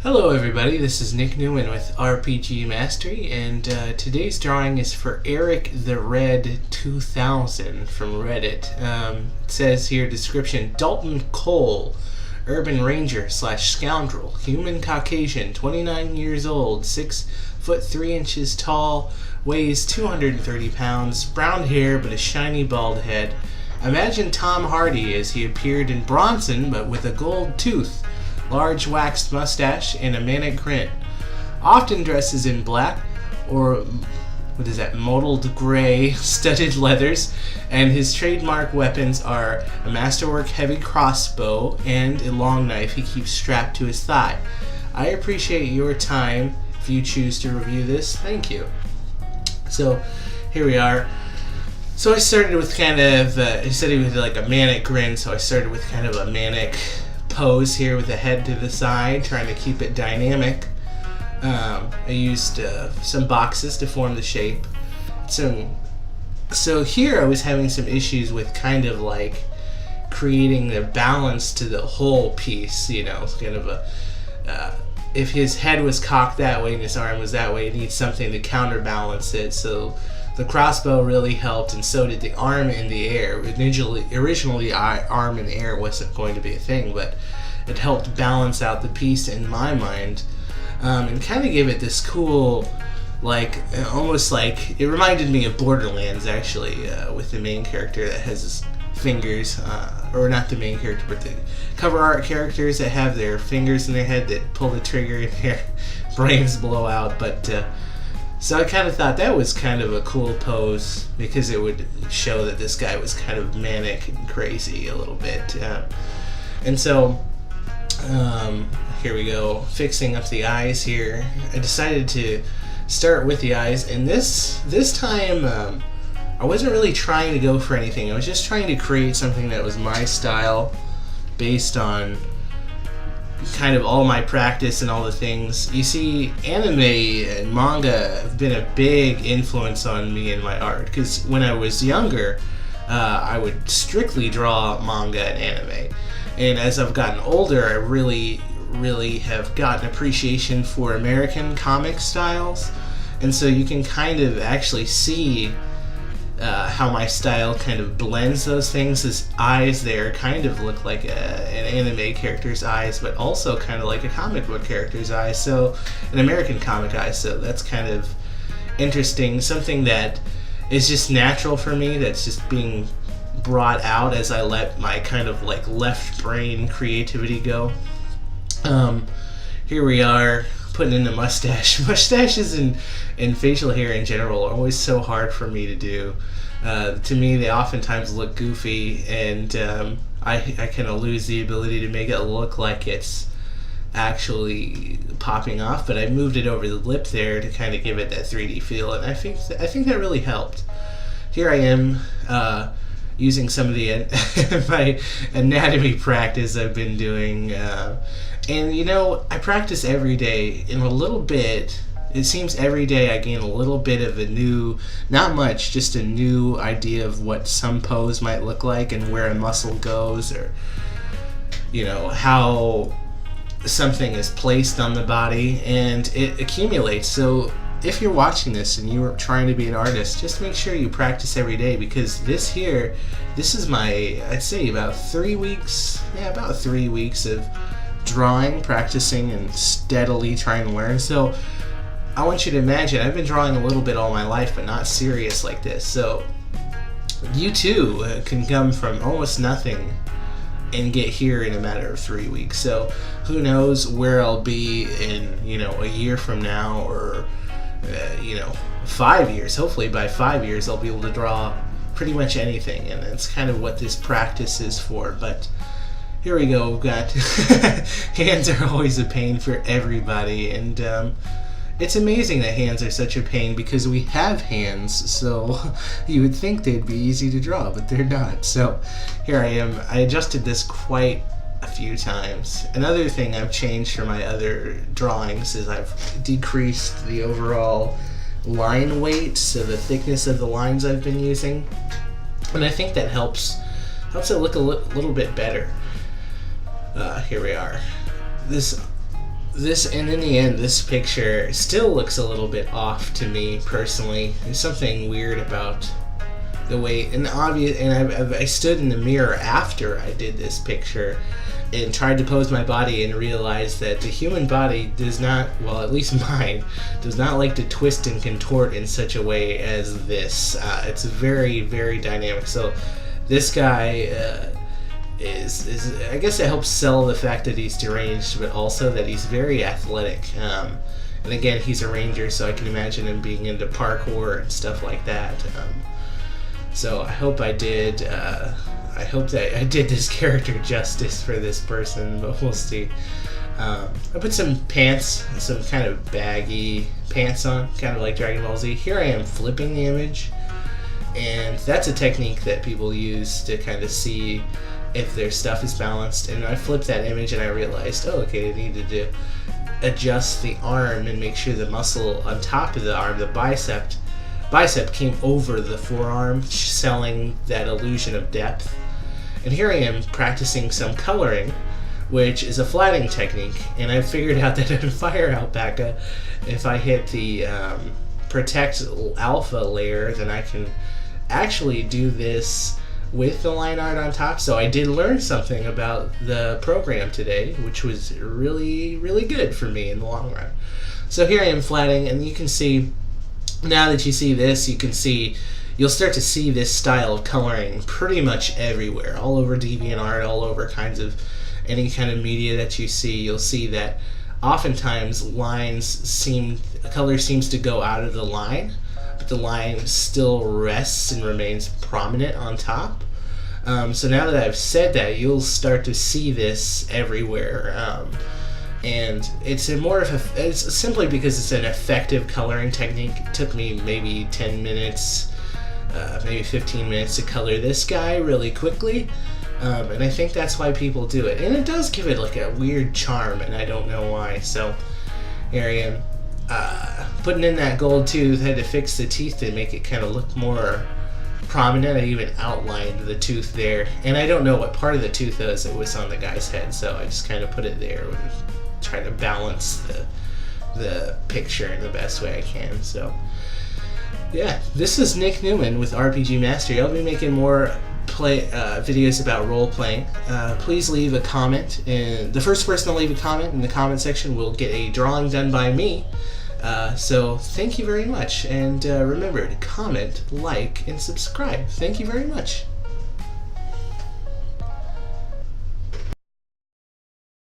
Hello everybody, this is Nick Newman with RPG Mastery, and today's drawing is for Eric the Red 2000 from Reddit. It says here, description, Dalton Kol, urban ranger / scoundrel, human Caucasian, 29 years old, 6 foot 3 inches tall, weighs 230 pounds, brown hair but a shiny bald head. Imagine Tom Hardy as he appeared in Bronson but with a gold tooth, large waxed mustache, and a manic grin. Often dresses in black or mottled gray studded leathers, and his trademark weapons are a masterwork heavy crossbow and a long knife he keeps strapped to his thigh. I appreciate your time if you choose to review this. Thank you. So here we are. So I started with kind of, he said he had like a manic grin, so I started with kind of a manic pose here with the head to the side, trying to keep it dynamic. I used some boxes to form the shape. So here I was having some issues with kind of like creating the balance to the whole piece, you know, kind of if his head was cocked that way and his arm was that way, it needs something to counterbalance it. So the crossbow really helped, and so did the arm in the air. Originally, arm in the air wasn't going to be a thing, but it helped balance out the piece in my mind, and kind of gave it this cool, like, almost like, it reminded me of Borderlands, actually, with the main character that has his fingers, or not the main character, but the cover art characters that have their fingers in their head that pull the trigger and their brains blow out, but so I kind of thought that was kind of a cool pose because it would show that this guy was kind of manic and crazy a little bit. And so here we go, fixing up the eyes here. I decided to start with the eyes, and this time I wasn't really trying to go for anything. I was just trying to create something that was my style based on kind of all my practice and all the things. You see, anime and manga have been a big influence on me in my art, because when I was younger, I would strictly draw manga and anime. And as I've gotten older, I really have gotten appreciation for American comic styles. And so you can kind of actually see how my style kind of blends those things. His eyes there kind of look like an anime character's eyes, but also kind of like a comic book character's eyes, so an American comic eye. So that's kind of interesting, something that is just natural for me, that's just being brought out as I let my kind of like left brain creativity go. Here we are, putting in the mustache. Mustaches and facial hair in general are always so hard for me to do. To me, they oftentimes look goofy, and I kind of lose the ability to make it look like it's actually popping off. But I moved it over the lip there to kind of give it that 3D feel, and I think that really helped. Here I am using some of the my anatomy practice I've been doing. And you know, I practice every day, and a little bit, it seems every day I gain a little bit of a new, not much, just a new idea of what some pose might look like and where a muscle goes, or, you know, how something is placed on the body, and it accumulates. So if you're watching this and you're trying to be an artist, just make sure you practice every day, because this is my, I'd say about 3 weeks, about 3 weeks of drawing, practicing, and steadily trying to learn. So I want you to imagine, I've been drawing a little bit all my life, but not serious like this. So you too can come from almost nothing and get here in a matter of 3 weeks. So who knows where I'll be in, you know, a year from now, or 5 years. Hopefully by 5 years I'll be able to draw pretty much anything, and that's kind of what this practice is for. But here we go. We've got hands are always a pain for everybody, and it's amazing that hands are such a pain, because we have hands, so you would think they'd be easy to draw, but they're not. So here I am. I adjusted this quite a few times. Another thing I've changed from my other drawings is I've decreased the overall line weight, so the thickness of the lines I've been using, and I think that helps it look a little bit better. Here we are. This and in the end, this picture still looks a little bit off to me personally. There's something weird about the way, and obvious. And I stood in the mirror after I did this picture and tried to pose my body and realized that the human body does not, well, at least mine, does not like to twist and contort in such a way as this. It's very, very dynamic. So this guy is I guess it helps sell the fact that he's deranged, but also that he's very athletic. And again, he's a ranger, so I can imagine him being into parkour and stuff like that. So I hope I did. I hope that I did this character justice for this person, but we'll see. I put some pants, some kind of baggy pants on, kind of like Dragon Ball Z. Here I am flipping the image, and that's a technique that people use to kind of see if their stuff is balanced. And I flipped that image and I realized, oh, okay, I needed to adjust the arm and make sure the muscle on top of the arm, the bicep came over the forearm, selling that illusion of depth. And here I am practicing some coloring, which is a flatting technique, and I figured out that in Fire Alpaca, if I hit the Protect Alpha layer, then I can actually do this with the line art on top. So I did learn something about the program today, which was really, really good for me in the long run. So here I am flatting, and you can see, now that you see this, you'll start to see this style of coloring pretty much everywhere, all over DeviantArt, all over any kind of media that you see. You'll see that oftentimes color seems to go out of the line, but the line still rests and remains prominent on top. So now that I've said that, you'll start to see this everywhere. And it's simply because it's an effective coloring technique. It took me maybe 10 minutes, maybe 15 minutes to color this guy really quickly. And I think that's why people do it. And it does give it like a weird charm, and I don't know why. So here I am putting in that gold tooth. I had to fix the teeth to make it kind of look more prominent. I even outlined the tooth there. And I don't know what part of the tooth it was on the guy's head, so I just kind of put it there and try to balance the picture in the best way I can. So yeah, this is Nick Newman with RPG Mastery. I'll be making more videos about role playing. Please leave a comment, and the first person to leave a comment in the comment section will get a drawing done by me. So thank you very much, and remember to comment, like, and subscribe. Thank you very much.